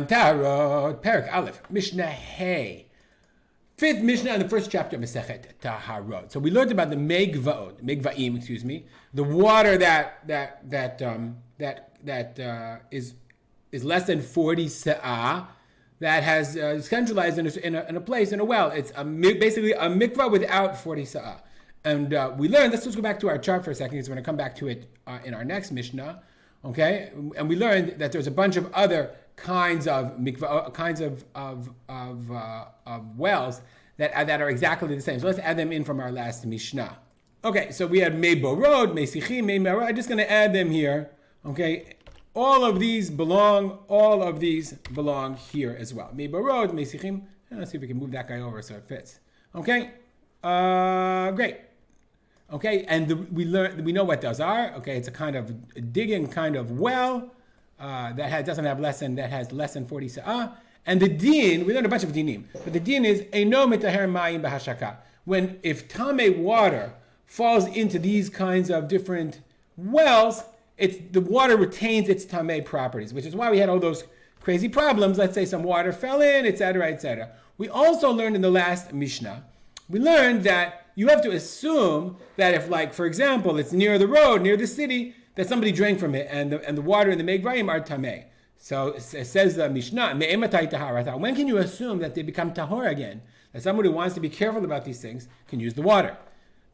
Taharot, Perek Aleph, Mishnah Hey. Fifth Mishnah in the first chapter of Masechet Taharot. So we learned about the Mei Gevaot, Mei Gevaim, the water that is less than 40 se'ah, that has centralized in a place, in a well. It's basically a mikvah without 40 se'ah. And we learned, let's just go back to our chart for a second, because we're going to come back to it in our next Mishnah. Okay? And we learned that there's a bunch of other kinds of mikvah, kinds of wells that are exactly the same. So let's add them in from our last Mishnah. Okay, so we had Mei Borod, Mei Sichim, Mei Marot. I'm just going to add them here. Okay, all of these belong here as well. Mei Borod, Mei Sichim. Let's see if we can move that guy over so it fits. Okay, great. Okay, and we know what those are. Okay, it's a kind of digging kind of well that has less than 40 se'ah. And the din, we learned a bunch of dinim, but the din is eino metaher mayim b'hashaka. When if tamei water falls into these kinds of different wells, the water retains its tamei properties, which is why we had all those crazy problems. Let's say some water fell in, etc., etc. We also learned in the last Mishnah, we learned that you have to assume that if, like, for example, it's near the road, near the city, that somebody drank from it, and the water in the Mei Gevaot are tamei. So it says the Mishnah, when can you assume that they become tahor again? That someone who wants to be careful about these things can use the water.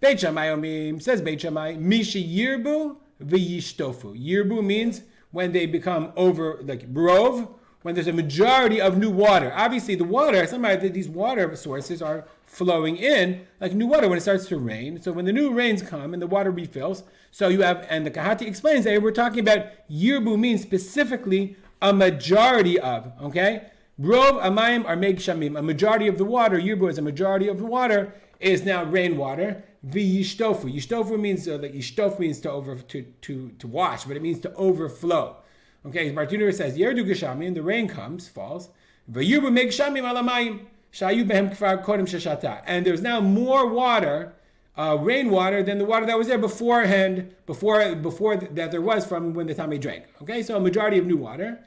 Beit Shammai omim, says Beit Shammai, Mishi yirbu v'yishtofu. Yirbu means when they become over, like brov, when there's a majority of new water. Obviously the water, these water sources are flowing in, like new water when it starts to rain. So when the new rains come and the water refills, so you have, and the Kahati explains that we're talking about yirbu means specifically a majority of, okay? Rov amayim are meg shamim. A majority of the water, yirbu is a majority of the water, is now rainwater. V'yishtofu. Yishtofu means, yishtof means to wash, but it means to overflow. Okay, Martinur says, Yerdu geshamim, the rain comes, falls. V'yirbu meg shamim alamayim. Shayu behem kfar kodem sheshata. And there's now more water, rainwater, than the water that was there beforehand, before that there was from when the Tamei drank. Okay, so a majority of new water.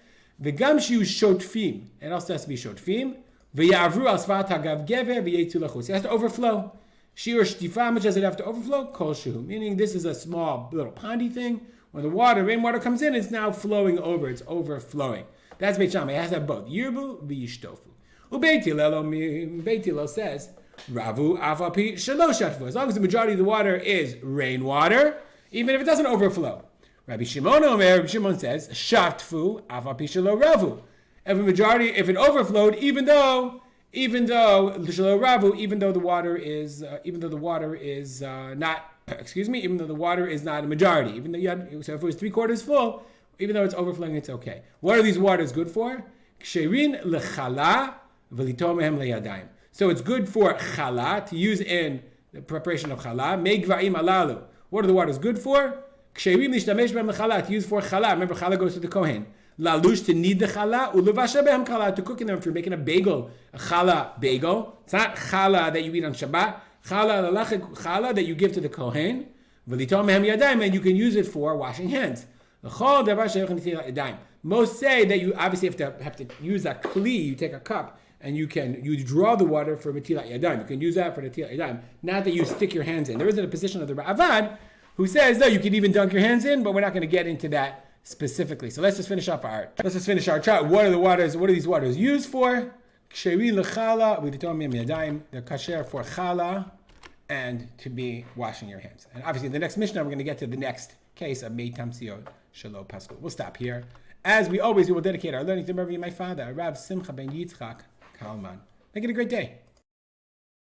V'gam shiu shotfim. It also has to be shotfim. V'yavru al svat hagav gever v'yetzu lechutz. It has to overflow. Shiur shtifa, how much does it have to overflow? Kol shehu. Meaning this is a small little pondy thing. When the rainwater comes in, it's now flowing over. It's overflowing. That's Beit Shammai. It has to have both. Yirbu v'yishtofu. Beit Hillel says, Ravu afapi shelo shatfu. As long as the majority of the water is rainwater, even if it doesn't overflow. Rabbi Shimon says, Shatfu afapi shelo ravu. If it overflowed, even though shelo ravu, even though the water is not a majority, so if it was 3/4 full, even though it's overflowing, it's okay. What are these waters good for? Ksherin lechala v'litom mehem leyadayim. So it's good for challah, to use in the preparation of challah. Mei Gevaim alalu. What are the waters good for? Ksherim lishtamesh behem lechallah, to use for challah. Remember, challah goes to the kohen. Lalush, to knead the challah. Ulevasha behem challah, to cook in them. If you're making a bagel, a challah bagel, it's not challah that you eat on Shabbat. Challah that you give to the kohen. V'litom mehem yadayim, and you can use it for washing hands. Most say that you obviously have to use a kli. You take a cup and you draw the water for metilat yadayim. You can use that for netilat yadayim. Not that you stick your hands in. There isn't a position of the Ra'avad who says, no, you can even dunk your hands in, but we're not going to get into that specifically. So let's just finish our chart. What are these waters used for? Ksherin lechala, v'litom yadayim. They're kasher for chala and to be washing your hands. And obviously in the next Mishnah, we're going to get to the next case of Mei Tamsiot Shelo Paskul. We'll stop here. As we always do, we'll dedicate our learning to the memory of my father, Rav Simcha ben Yitzchak Kalman. Make it a great day.